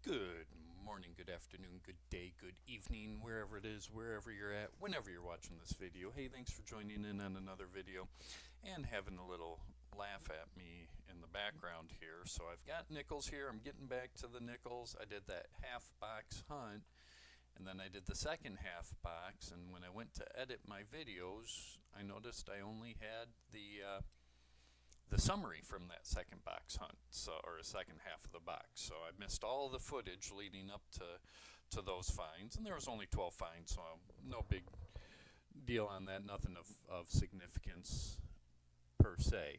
Good morning, good afternoon, good day, good evening, wherever it is, wherever you're at, whenever you're watching this video. Hey, thanks for joining in on another video and having a little laugh at me in the background here. So I've got nickels here. I'm getting back to the nickels. I did that half box hunt and then I did the second half box, and when I went to edit my videos, I noticed I only had the summary from that second box hunt, or a second half of the box. So I missed all the footage leading up to those finds, and there was only 12 finds, so no big deal on that, nothing of significance per se.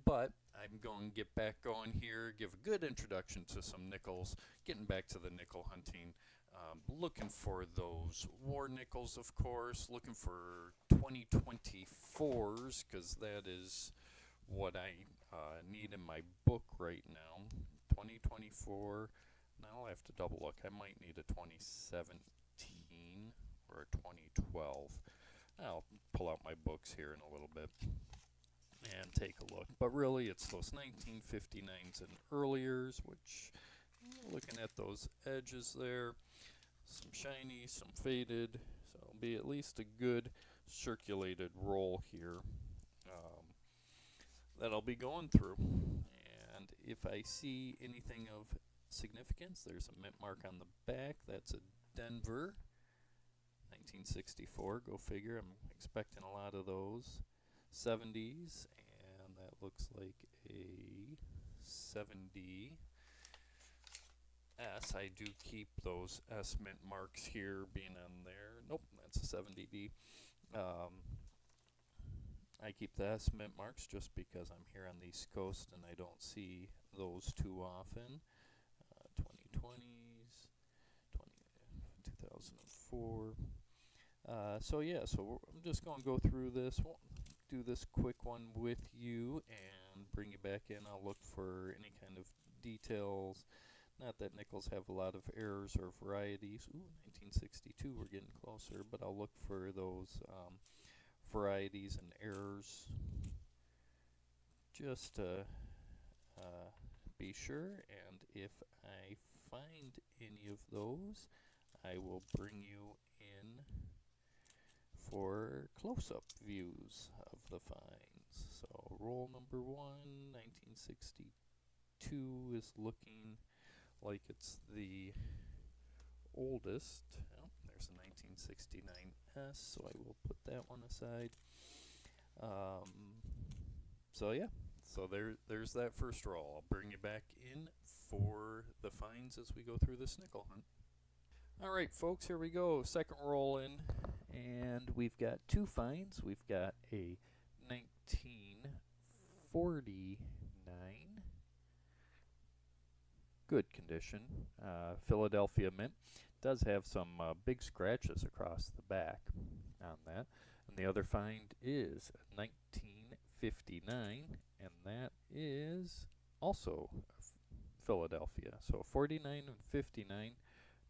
But I'm going to get back going here, give a good introduction to some nickels, getting back to the nickel hunting, looking for those war nickels, of course, looking for 2024s, because that is what I need in my book right now. 2024. Now I'll have to double look. I might need a 2017 or a 2012. I'll pull out my books here in a little bit and take a look. But really, it's those 1959s and earliers, which, looking at those edges there, some shiny, some faded, so it'll be at least a good circulated roll here that I'll be going through. And if I see anything of significance, there's a mint mark on the back. That's a Denver 1964. Go figure. I'm expecting a lot of those. 70s, and that looks like a 70 S. I do keep those S mint marks here being on there. Nope, that's a 70D. I keep the S mint marks just because I'm here on the East Coast and I don't see those too often. 2020s, 2004. So yeah, so I'm just going to go through this. We'll do this quick one with you and bring you back in. I'll look for any kind of details. Not that nickels have a lot of errors or varieties. Ooh, 1962, we're getting closer, but I'll look for those varieties and errors just to be sure. And if I find any of those, I will bring you in for close-up views of the finds. So roll number 1, 1962 is looking like it's the oldest. Oh, there's a 1969S, so I will put that one aside. So yeah, so there's that first roll. I'll bring you back in for the finds as we go through this nickel hunt. Alright folks, here we go. Second roll in, and we've got two finds. We've got a 1949 good condition Philadelphia mint. Does have some big scratches across the back on that. And the other find is 1959, and that is also Philadelphia. So 49 and 59,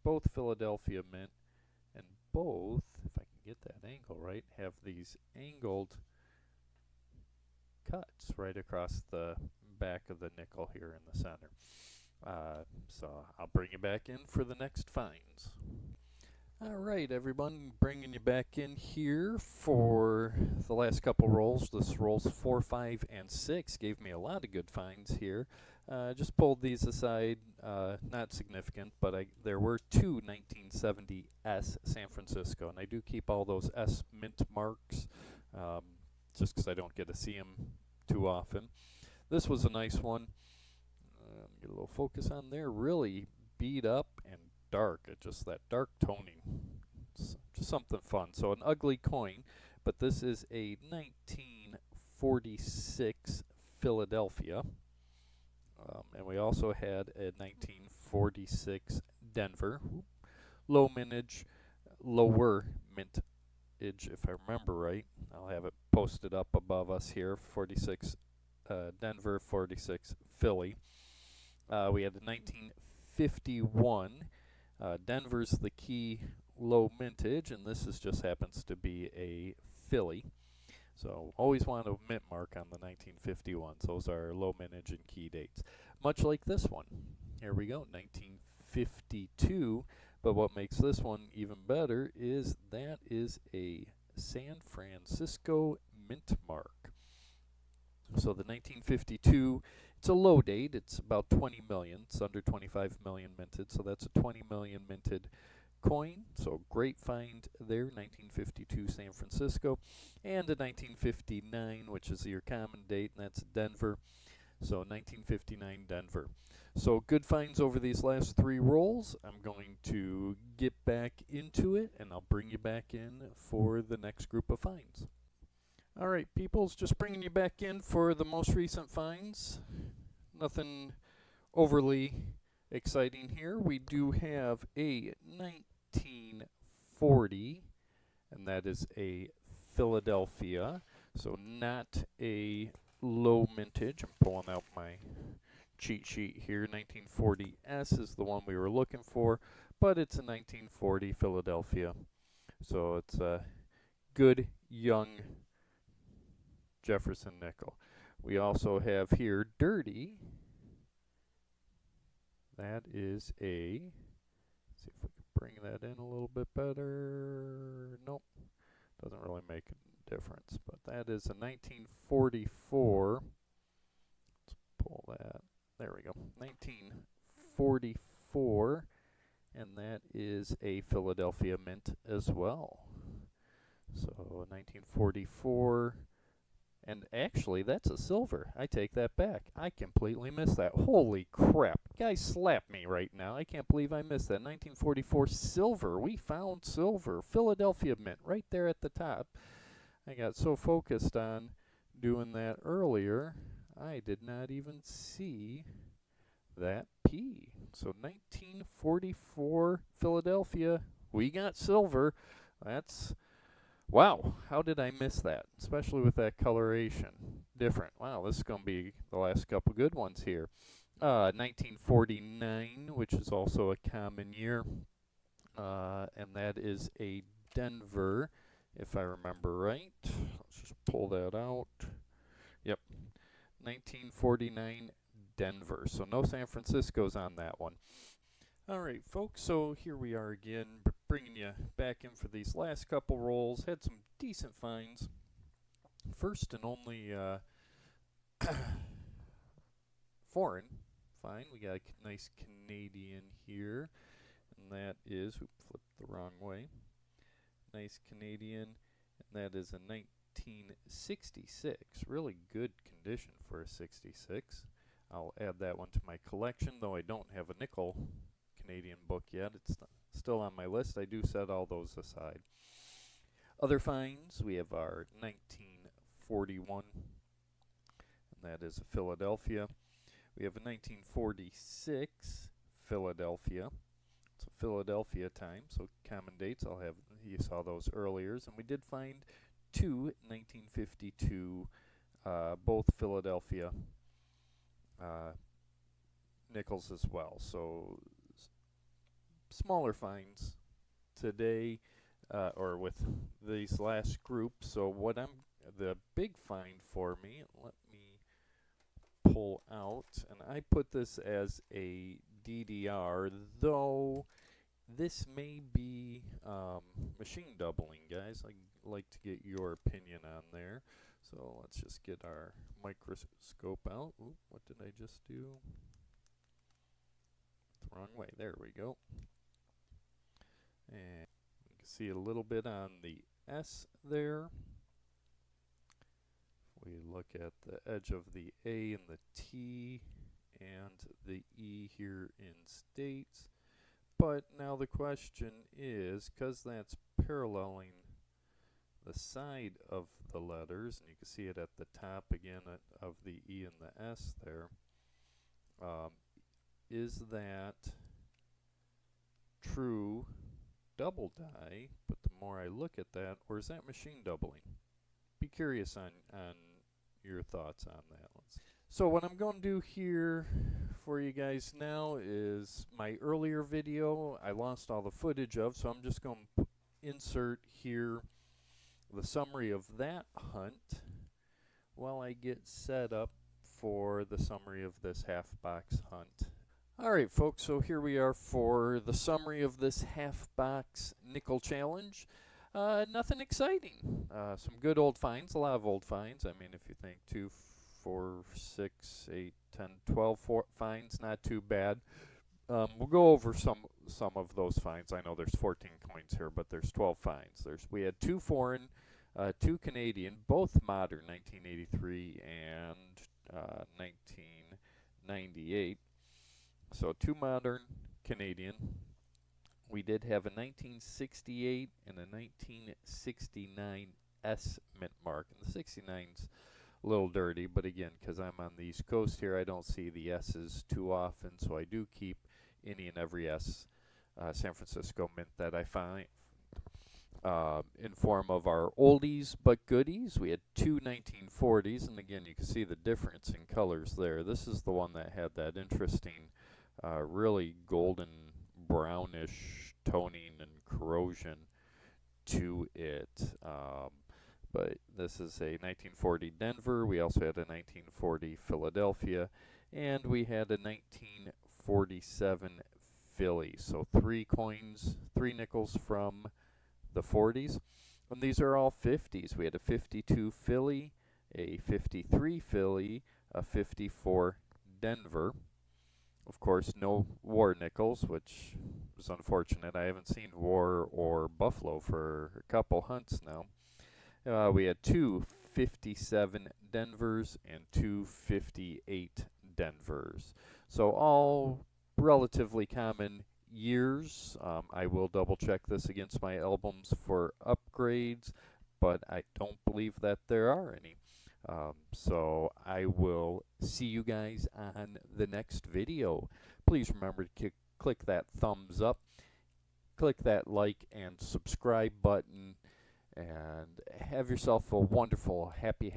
both Philadelphia mint, and both, if I can get that angle right, have these angled cuts right across the back of the nickel here in the center. So I'll bring you back in for the next finds. Alright everyone, bringing you back in here for the last couple rolls. This rolls 4, 5, and 6 gave me a lot of good finds here. Just pulled these aside, not significant, but there were two 1970 S San Francisco, and I do keep all those S mint marks just because I don't get to see them too often. This was a nice one. Get a little focus on there. Really beat up and dark. Just that dark toning. It's just something fun. So an ugly coin, but this is a 1946 Philadelphia. And we also had a 1946 Denver. Low mintage, lower mintage, if I remember right. I'll have it posted up above us here. 46 Denver, 46 Philly. We had the 1951. Denver's the key low mintage, and this just happens to be a Philly. So always want a mint mark on the 1951s. Those are low mintage and key dates. Much like this one. Here we go, 1951. 1952. But what makes this one even better is that is a San Francisco mint mark. So the 1952, it's a low date. It's about 20 million. It's under 25 million minted. So that's a 20 million minted coin. So great find there, 1952 San Francisco. And a 1959, which is your common date, and that's Denver. So 1959 Denver. So good finds over these last three rolls. I'm going to get back into it, and I'll bring you back in for the next group of finds. All right, peoples, just bringing you back in for the most recent finds. Nothing overly exciting here. We do have a 1940, and that is a Philadelphia. So not a low mintage. I'm pulling out my cheat sheet here. 1940S is the one we were looking for, but it's a 1940 Philadelphia. So it's a good young Jefferson nickel. We also have here dirty. That is a, let's see if we can bring that in a little bit better. Nope, doesn't really make a difference, but that is a 1944. Let's pull that. There we go. 1944, and that is a Philadelphia mint as well. So 1944, and actually that's a silver. I take that back. I completely missed that. Holy crap. Guys, slap me right now. I can't believe I missed that. 1944 silver. We found silver. Philadelphia mint right there at the top. I got so focused on doing that earlier, I did not even see that P. So 1944 Philadelphia, we got silver. That's, wow, how did I miss that? Especially with that coloration. Different. Wow, this is going to be the last couple good ones here. 1949, which is also a common year, and that is a Denver, if I remember right. Let's just pull that out. Yep, 1949 Denver. So no San Francisco's on that one. All right, folks, so here we are again, bringing you back in for these last couple rolls. Had some decent finds. First and only foreign find. We got a nice Canadian here, and that is, flipped the wrong way. Nice Canadian, and that is a 1966. Really good condition for a 66. I'll add that one to my collection, though I don't have a nickel Canadian book yet. It's still on my list. I do set all those aside. Other finds, we have our 1941, and that is a Philadelphia. We have a 1946 Philadelphia. It's a Philadelphia time, so common dates. I'll have, you saw those earlier, and we did find two 1952, both Philadelphia nickels as well. So smaller finds today, or with these last groups. So what the big find for me, let me pull out, and I put this as a DDR, though this may be machine doubling, guys. I'd like to get your opinion on there. So let's just get our microscope out. Ooh, what did I just do? The wrong way. There we go. And you can see a little bit on the S there. We look at the edge of the A and the T and the E here in states. But now the question is, because that's paralleling the side of the letters, and you can see it at the top again of the E and the S there, is that true double die? But the more I look at that, or is that machine doubling? Be curious on your thoughts on that. So what I'm going to do here for you guys now is my earlier video I lost all the footage of, so I'm just going to insert here the summary of that hunt while I get set up for the summary of this half box hunt. Alright folks, so here we are for the summary of this half box nickel challenge. Nothing exciting. Some good old finds, a lot of old finds. I mean, if you think 2, 4, 6, 8, 10, 12 finds, not too bad. We'll go over some of those finds. I know there's 14 coins here, but there's 12 finds. We had 2 foreign, 2 Canadian, both modern, 1983 and 1998. So 2 modern Canadian. We did have a 1968 and a 1969 S mint mark. And the 69's a little dirty, but again, because I'm on the East Coast here, I don't see the S's too often, so I do keep any and every S San Francisco mint that I find. In form of our oldies but goodies, we had 2 1940s, and again, you can see the difference in colors there. This is the one that had that interesting, really golden brownish toning and corrosion to it. But this is a 1940 Denver. We also had a 1940 Philadelphia, and we had a 1947 Philly. So 3 coins, 3 nickels from the 40s. And these are all 50s. We had a 52 Philly, a 53 Philly, a 54 Denver. Of course, no war nickels, which was unfortunate. I haven't seen war or buffalo for a couple hunts now. We had 2 57 Denvers and 2 58 Denvers. So all relatively common years. I will double check this against my albums for upgrades, but I don't believe that there are any. So I will see you guys on the next video. Please remember to click that thumbs up, click that like and subscribe button, and have yourself a wonderful, happy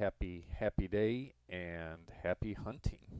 day, and happy hunting.